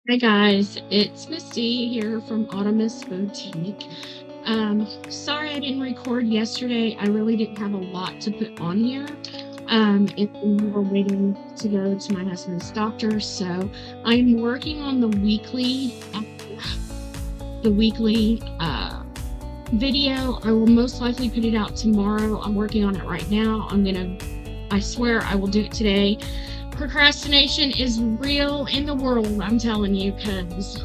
Hi guys, it's Misty here from Autumn's Boutique. Sorry I didn't record yesterday. I really didn't have a lot to put on here. And we were waiting to go to my husband's doctor, so I'm working on the weekly video. I will most likely put it out tomorrow. I'm working on it right now. I swear I will do it today. Procrastination is real in the world, I'm telling you, because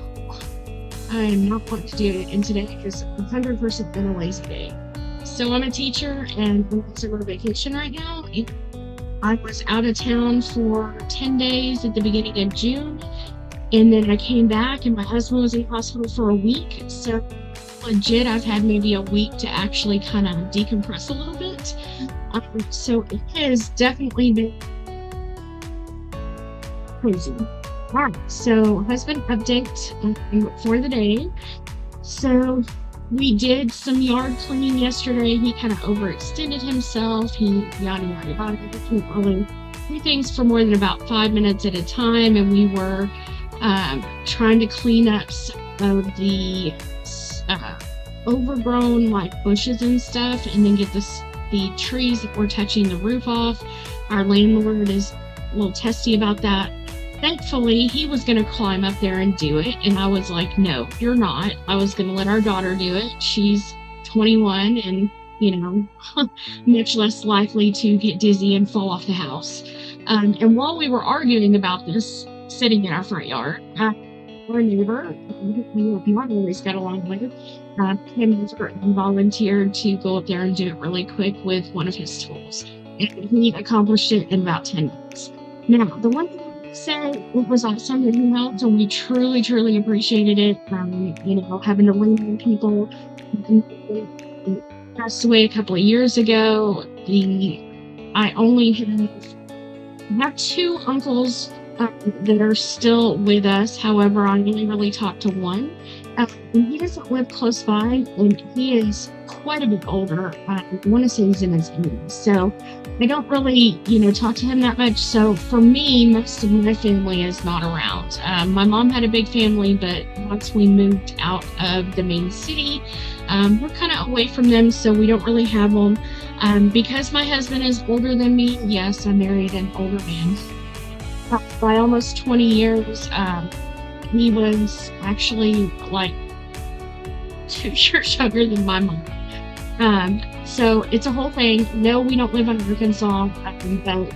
I am not going to do it. And today is 100% been a lazy day. So I'm a teacher and I'm on summer vacation right now. I was out of town for 10 days at the beginning of June. And then I came back and my husband was in hospital for a week. So legit, I've had maybe a week to actually kind of decompress a little bit. So it has definitely been crazy. All right, so husband update for the day. So we did some yard cleaning yesterday. He kind of overextended himself. He yada yada yada. He couldn't really do things for more than about 5 minutes at a time, and we were trying to clean up some of the overgrown like bushes and stuff, and then get the trees that were touching the roof off. Our landlord is a little testy about that. Thankfully, he was going to climb up there and do it. And I was like, no, you're not. I was going to let our daughter do it. She's 21 and, much less likely to get dizzy and fall off the house. And while we were arguing about this, sitting in our front yard, our neighbor, who we have always got along with, came over and volunteered to go up there and do it really quick with one of his tools. And he accomplished it in about 10 minutes. Now, the one thing say it was awesome that he helped, and we truly, truly appreciated it. Having to lean on people. He passed away a couple of years ago. I only have two uncles that are still with us. However, I only really talked to one. And he doesn't live close by, and he is quite a bit older. I want to say he's in his 80s. So I don't really, talk to him that much. So for me, most of my family is not around. My mom had a big family, but once we moved out of the main city, we're kind of away from them, so we don't really have them. Because my husband is older than me, yes, I married an older man. By almost 20 years, he was actually like 2 years younger than my mom. So it's a whole thing. No, we don't live in Arkansas, but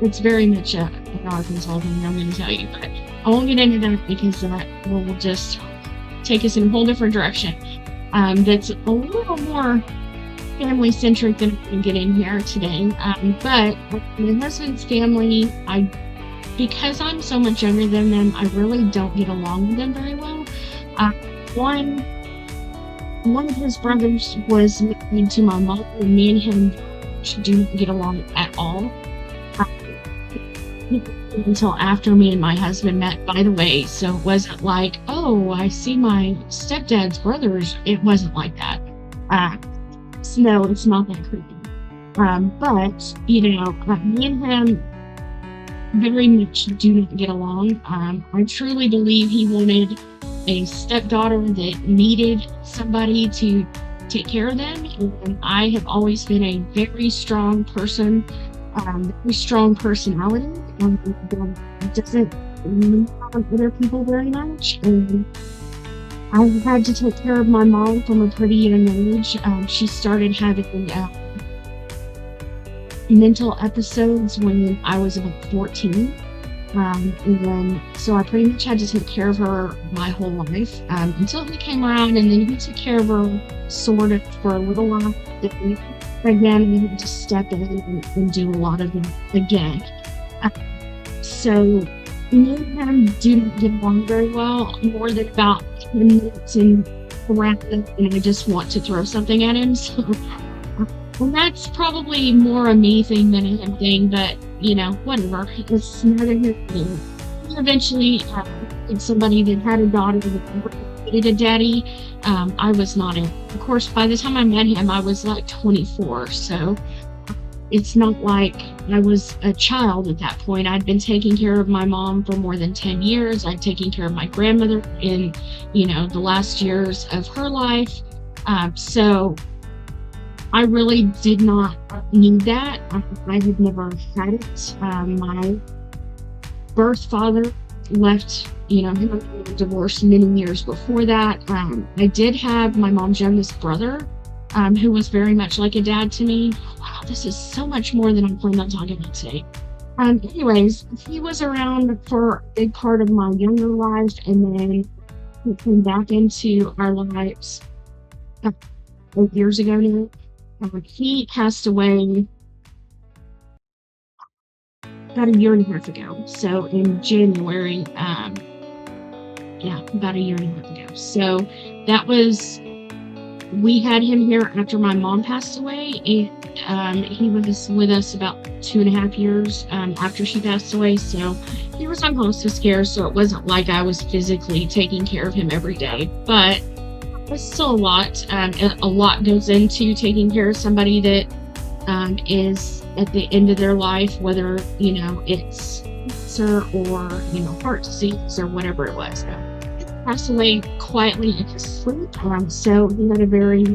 it's very much an Arkansas thing, I'm going to tell you. But I won't get into that because that will just take us in a whole different direction. That's a little more family-centric than we can get in here today. But my husband's family, because I'm so much younger than them, I really don't get along with them very well. One of his brothers was married to my mom, and me and him do not get along at all. Until after me and my husband met, by the way. So it wasn't like, oh, I see my stepdad's brothers. It wasn't like that. So no, it's not that creepy. But, me and him very much do not get along. I truly believe he wanted a stepdaughter that needed somebody to take care of them, and I have always been a very strong person, very strong personality, and doesn't lean on other people very much. And I had to take care of my mom from a pretty young age. She started having mental episodes when I was about 14. So I pretty much had to take care of her my whole life until he came around, and then he took care of her sort of for a little while. Again, we had to step in and do a lot of it again. So me and him do not get along very well, more than about 10 minutes and around, and I just want to throw something at him. So, and that's probably more a me thing than a him thing, but whatever. It's neither here nor there. Eventually, it's somebody that had a daughter that needed a daddy. I was not in. Of course, by the time I met him, I was like 24. So it's not like I was a child at that point. I'd been taking care of my mom for more than 10 years. I'd taken care of my grandmother in, the last years of her life. So I really did not need that. I had never had it. My birth father left, him and I were divorced many years before that. I did have my mom's youngest brother, who was very much like a dad to me. Wow, this is so much more than I planned on talking about today. Anyways, he was around for a big part of my younger life, and then he came back into our lives 8 years ago now. He passed away about a year and a half ago. So in January, about a year and a half ago. So we had him here after my mom passed away, and he was with us about 2.5 years after she passed away. So he was on hospice care, so it wasn't like I was physically taking care of him every day, but it's still a lot. A lot goes into taking care of somebody that is at the end of their life, whether it's cancer or heart disease or whatever it was. He passed away quietly in his sleep. So he had a very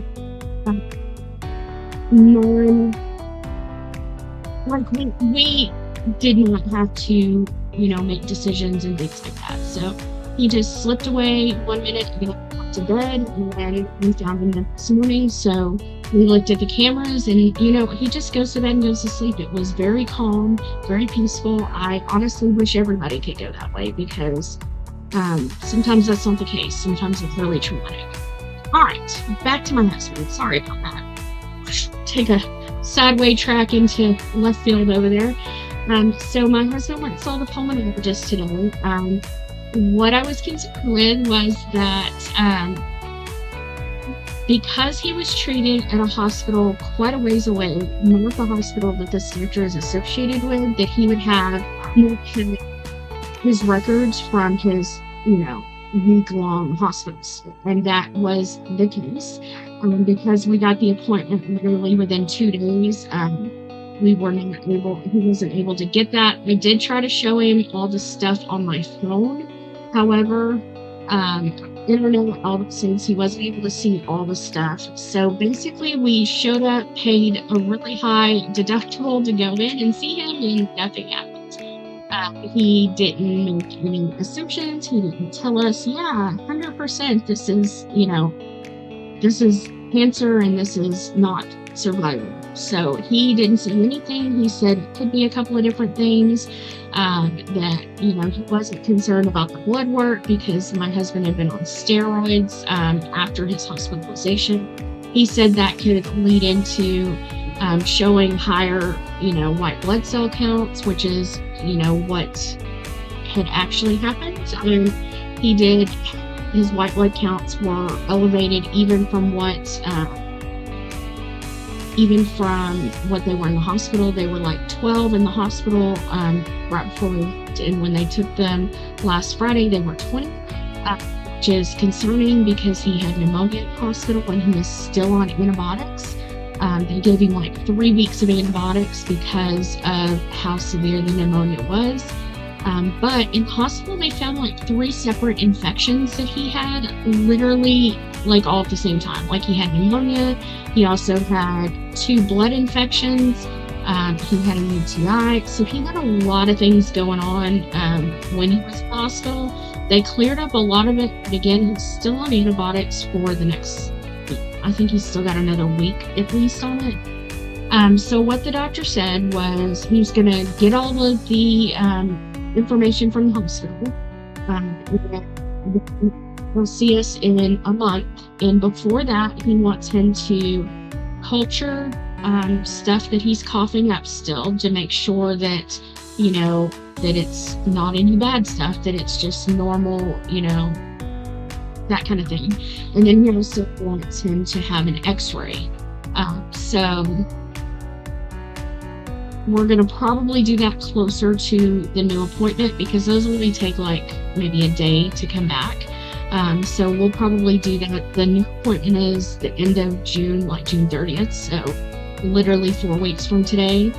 we did not have to make decisions and things like that. So he just slipped away one minute and went to bed, and then we found him the next morning. So we looked at the cameras, and he just goes to bed and goes to sleep. It was very calm, very peaceful. I honestly wish everybody could go that way, because sometimes that's not the case. Sometimes it's really traumatic. All right, back to my husband. Sorry about that. Take a sideway track into left field over there. So my husband went and saw the pulmonologist today. What I was concerned with was that because he was treated at a hospital quite a ways away, not the hospital that this doctor is associated with, that he would have his records from his, week-long hospitals. And that was the case. Because we got the appointment literally within 2 days, he wasn't able to get that. I did try to show him all the stuff on my phone. However, internet, all the things, he wasn't able to see all the stuff. So basically we showed up, paid a really high deductible to go in and see him, and nothing happened. He didn't make any assumptions. He didn't tell us, 100% this is cancer and this is not survival. So he didn't say anything. He said it could be a couple of different things, that, he wasn't concerned about the blood work because my husband had been on steroids after his hospitalization. He said that could lead into showing higher, white blood cell counts, which is, what had actually happened. His white blood counts were elevated even from what they were in the hospital. They were like 12 in the hospital right before we left, and when they took them last Friday, they were 20, which is concerning because he had pneumonia in the hospital and he was still on antibiotics. They gave him like 3 weeks of antibiotics because of how severe the pneumonia was. But in the hospital, they found like 3 separate infections that he had, literally like all at the same time. Like he had pneumonia. He also had 2 blood infections. He had a UTI. So he had a lot of things going on when he was in the hospital. They cleared up a lot of it. But again, he's still on antibiotics for the next week. I think he's still got another week at least on it. So what the doctor said was he's going to get all of the information from the hospital. He'll see us in a month, and before that, he wants him to culture stuff that he's coughing up still to make sure that that it's not any bad stuff, that it's just normal, that kind of thing. And then he also wants him to have an X-ray. So we're going to probably do that closer to the new appointment because those only take like maybe a day to come back. So we'll probably do that. The new appointment is the end of June, like June 30th. So literally 4 weeks from today.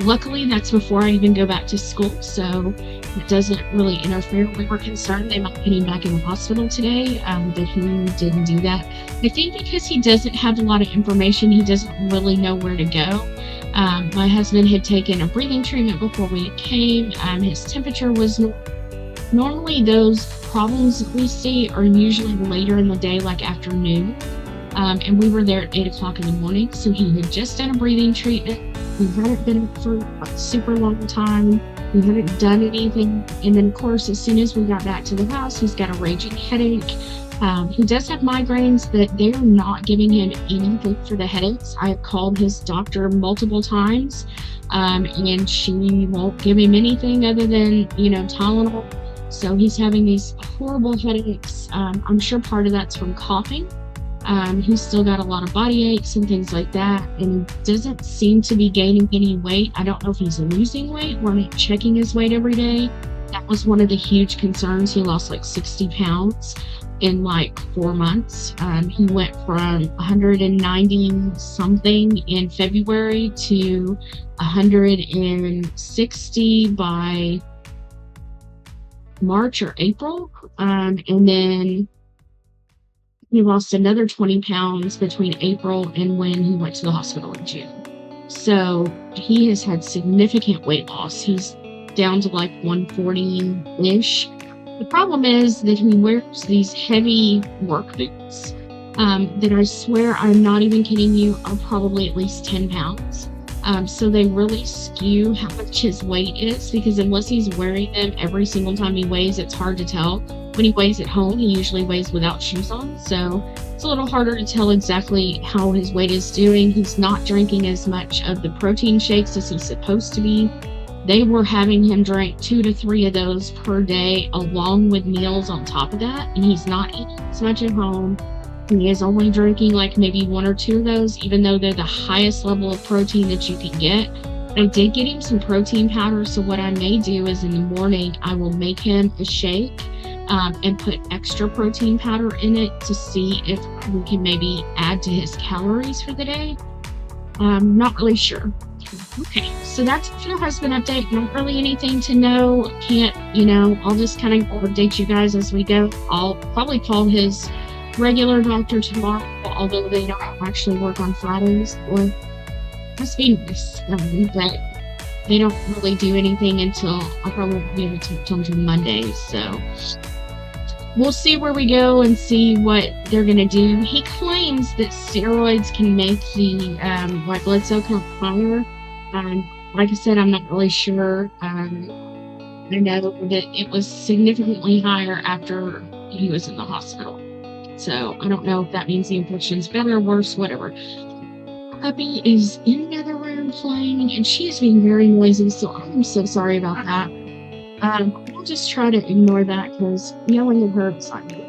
Luckily, that's before I even go back to school, so it doesn't really interfere. We were concerned they might put him back in the hospital today, but he didn't do that. I think because he doesn't have a lot of information, he doesn't really know where to go. My husband had taken a breathing treatment before we came. His temperature was normally those problems that we see are usually later in the day, like afternoon. And we were there at 8 o'clock in the morning. So he had just done a breathing treatment. He hadn't been up for a super long time. We hadn't done anything. And then, of course, as soon as we got back to the house, he's got a raging headache. He does have migraines, but they are not giving him anything for the headaches. I have called his doctor multiple times, and she won't give him anything other than, Tylenol. So he's having these horrible headaches. I'm sure part of that's from coughing. He's still got a lot of body aches and things like that, and doesn't seem to be gaining any weight. I don't know if he's losing weight. We're not checking his weight every day. That was one of the huge concerns. He lost like 60 pounds in like 4 months. He went from 190 something in February to 160 by March or April. And then he lost another 20 pounds between April and when he went to the hospital in June. So he has had significant weight loss. He's down to like 140-ish. The problem is that he wears these heavy work boots that I swear, I'm not even kidding you, are probably at least 10 pounds. So they really skew how much his weight is, because unless he's wearing them every single time he weighs, it's hard to tell. When he weighs at home, he usually weighs without shoes on, so it's a little harder to tell exactly how his weight is doing. He's not drinking as much of the protein shakes as he's supposed to be. They were having him drink 2 to 3 of those per day, along with meals on top of that, and he's not eating as much at home. He is only drinking like maybe 1 or 2 of those, even though they're the highest level of protein that you can get. I did get him some protein powder, so what I may do is in the morning, I will make him a shake and put extra protein powder in it to see if we can maybe add to his calories for the day. I'm not really sure. Okay, so that's for the husband update. Not really anything to know. I'll just kind of update you guys as we go. I'll probably call his regular doctor tomorrow, although they don't actually work on Fridays, or must be nice, but they don't really do anything until I'll probably be able to talk to Monday. So we'll see where we go and see what they're going to do. He claims that steroids can make the white blood cell count higher. Like I said, I'm not really sure. I know that it was significantly higher after he was in the hospital. So I don't know if that means the infection's better or worse, whatever. Puppy is in another room playing, and she's being very noisy, so I'm so sorry about that. I'll just try to ignore that because yelling at her is not good.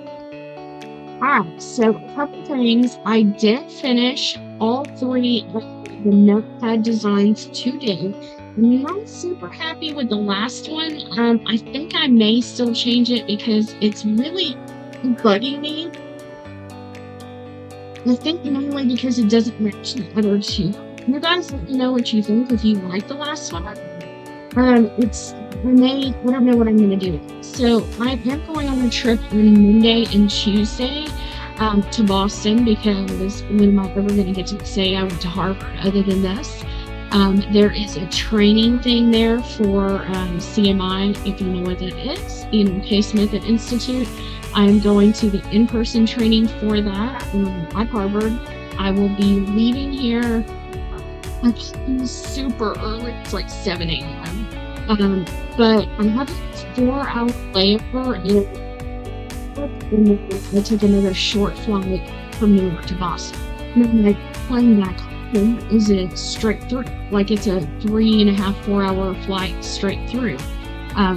Alright, so a couple things. I did finish all 3 of the notepad designs today. I'm not super happy with the last one. I think I may still change it because it's really bugging me. I think mainly because it doesn't match the other 2. You guys let me know what you think if you like the last one. I don't know what I'm going to do. So I am going on a trip on Monday and Tuesday to Boston, because when am I ever going to get to say I went to Harvard other than this? There is a training thing there for CMI, if you know what that is, Case Method Institute. I am going to the in-person training for that at Harvard. I will be leaving here super early. It's like 7 a.m. But I have a 4-hour layover, and I took another short flight from New York to Boston. And then my plane back home is a straight through, like it's a 3.5, 4-hour flight straight through.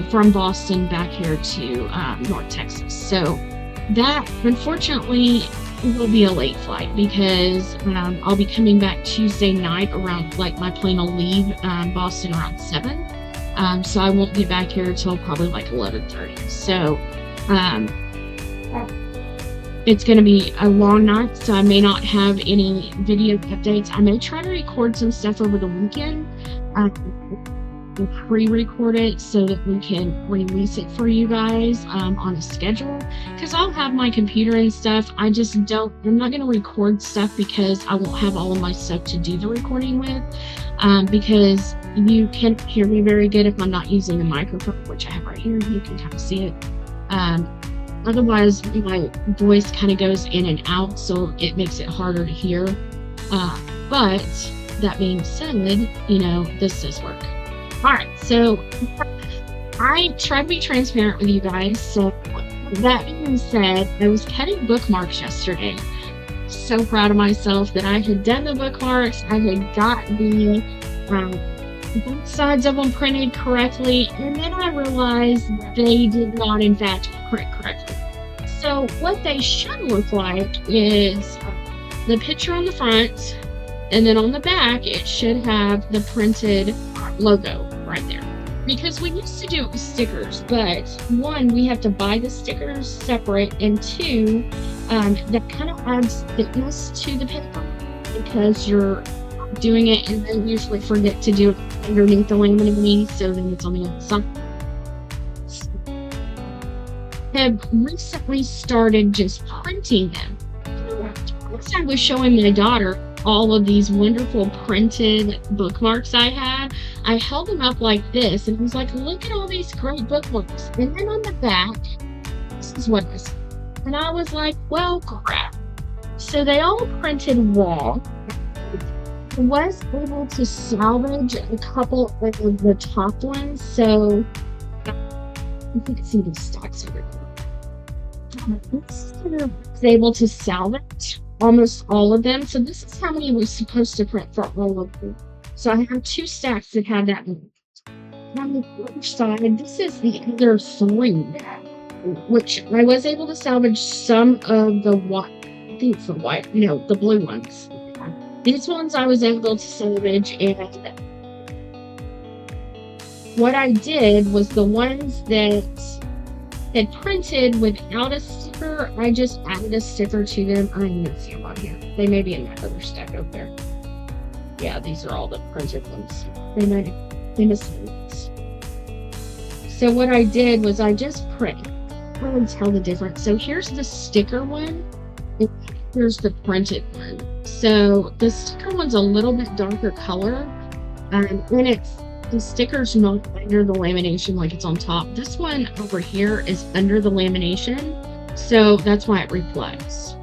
From Boston back here to North Texas. So that, unfortunately, will be a late flight, because I'll be coming back Tuesday night around, like, my plane will leave Boston around 7. So I won't be back here until probably like 11:30. So it's going to be a long night, so I may not have any video updates. I may try to record some stuff over the weekend. We'll pre-record it so that we can release it for you guys on a schedule, because I'll have my computer and stuff. I'm not going to record stuff because I won't have all of my stuff to do the recording with, because you can't hear me very good if I'm not using a microphone, which I have right here. You can kind of see it. Otherwise, my voice kind of goes in and out, so it makes it harder to hear. But that being said, this does work. All right, so I try to be transparent with you guys. So that being said, I was cutting bookmarks yesterday. So proud of myself that I had done the bookmarks. I had got the both sides of them printed correctly, and then I realized they did not, in fact, print correctly. So what they should look like is the picture on the front, and then on the back, it should have the printed logo right there. Because we used to do it with stickers, but one, we have to buy the stickers separate, and two, that kind of adds thickness to the paper because you're doing it and then usually forget to do it underneath the laminating, so then it's on the other side. Have recently started just printing them. Once I was showing my daughter all of these wonderful printed bookmarks I had, I held them up like this and was like, look at all these great bookmarks. And then on the back, this is what I said. And I was like, well, crap. So they all printed raw. I was able to salvage a couple of the top ones, so you can see these stacks over there. I was able to salvage almost all of them. So this is how many we're supposed to print for all of them. So I have 2 stacks that have that in it. On the other side, this is the other 3, which I was able to salvage some of the white. I think it's the white. No, the blue ones. These ones I was able to salvage, and what I did was the ones that had printed without a sticker, I just added a sticker to them. I don't even see them on here. They may be in that other stack over there. Yeah, these are all the printed ones. They missed ones. So what I did was I just print. I can tell the difference. So here's the sticker one, and here's the printed one. So the sticker one's a little bit darker color, and the sticker's not under the lamination like it's on top. This one over here is under the lamination, so that's why it reflects.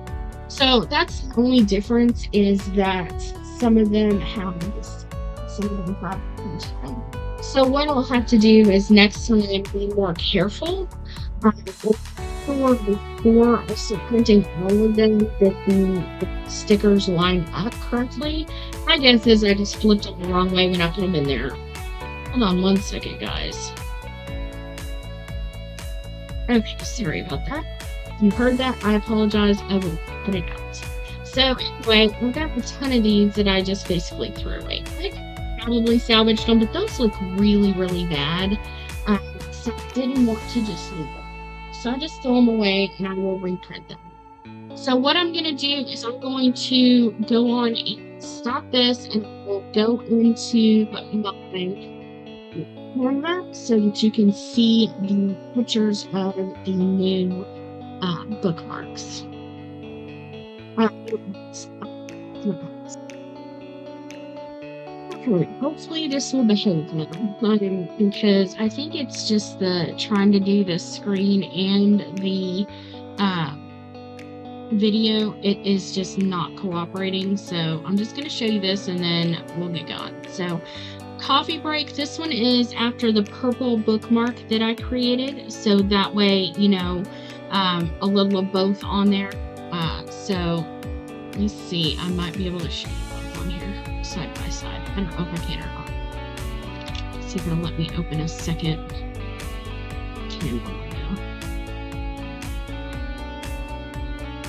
So that's the only difference, is that some of them have this, some of them have this. So what I'll have to do is next time be more careful. Before I start printing all of them, that the stickers line up correctly. My guess is I just flipped it the wrong way when I put them in there. Hold on one second, guys. Okay, sorry about that. If you heard that, I apologize. I will put it out. So anyway, I've got a ton of these that I just basically threw away. I probably salvaged them, but those look really, really bad. So I didn't want to just leave them. So I just throw them away and I will reprint them. So what I'm going to do is I'm going to go on and stop this, and we'll go into my camera so that you can see the pictures of the new bookmarks. Hopefully this will behave now, because I think it's just the trying to do the screen and the video, it is just not cooperating. So I'm just going to show you this and then we'll get going. So coffee break, this one is after the purple bookmark that I created, so that way a little of both on there. So let's see, I might be able to show you both on here side by side. I don't know if I can or not. Let's see if it'll let me open a second camera window.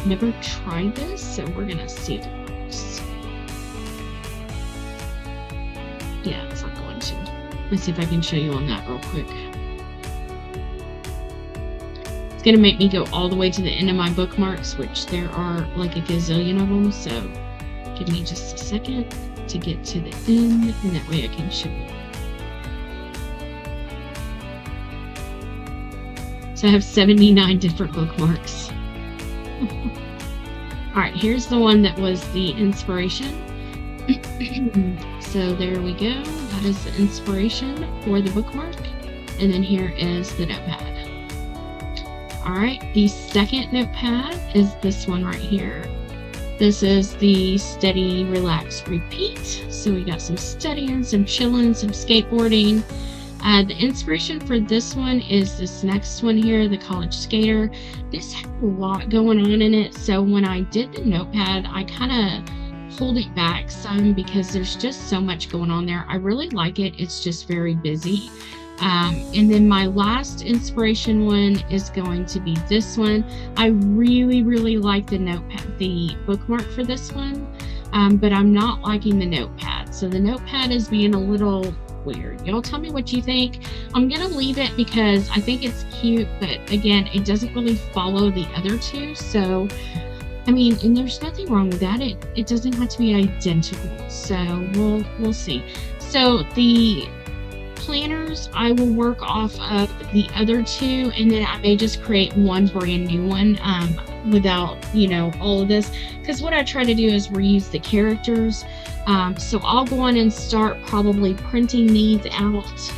Never tried this, so we're gonna see if it works. Yeah, it's not going to. Let's see if I can show you on that real quick. going to make me go all the way to the end of my bookmarks, which there are like a gazillion of them. So give me just a second to get to the end, and that way I can show you. So I have 79 different bookmarks. All right, here's the one that was the inspiration. So there we go. That is the inspiration for the bookmark. And then here is the notepad. All right, the second notepad is this one right here. This is the steady, relax, repeat. So we got some studying, some chilling, some skateboarding. The inspiration for this one is this next one here, the college skater. This had a lot going on in it. So when I did the notepad, I kind of pulled it back some because there's just so much going on there. I really like it. It's just very busy. And then my last inspiration one is going to be this one. I really like the notepad, the bookmark for this one, but I'm not liking the notepad. So the notepad is being a little weird. Y'all tell me what you think. I'm gonna leave it because I think it's cute, but again, it doesn't really follow the other two. So I mean, and there's nothing wrong with that. It doesn't have to be identical. So we'll see. So the planners, I will work off of the other two, and then I may just create one brand new one without, you know, all of this, because what I try to do is reuse the characters. So I'll go on and start probably printing these out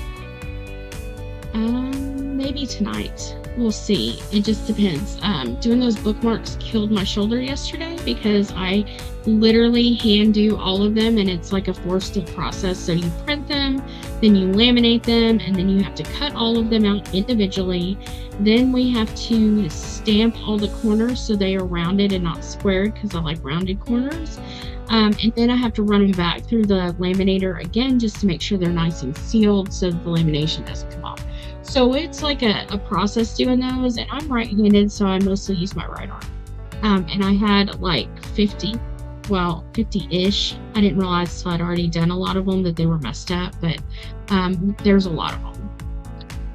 maybe tonight. We'll see. It just depends. Doing those bookmarks killed my shoulder yesterday because I literally hand do all of them, and it's like a 4-step process. So you print them, then you laminate them, and then you have to cut all of them out individually. Then we have to stamp all the corners so they are rounded and not squared, because I like rounded corners. And then I have to run them back through the laminator again just to make sure they're nice and sealed so the lamination doesn't come off. So it's like a process doing those, and I'm right-handed, so I mostly use my right arm. And I had like 50-ish. I didn't realize till I'd already done a lot of them that they were messed up, but there's a lot of them.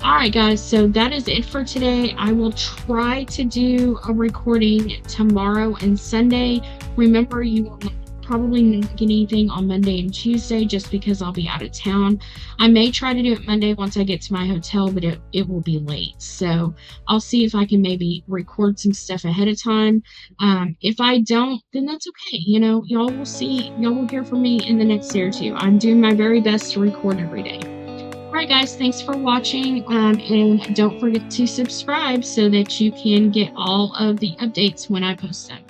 All right, guys, so that is it for today. I will try to do a recording tomorrow and Sunday. Remember, you will probably not get anything on Monday and Tuesday just because I'll be out of town. I may try to do it Monday once I get to my hotel, but it will be late. So I'll see if I can maybe record some stuff ahead of time. If I don't, then that's okay. You know, y'all will hear from me in the next day or two. I'm doing my very best to record every day. All right, guys, thanks for watching. And don't forget to subscribe so that you can get all of the updates when I post them.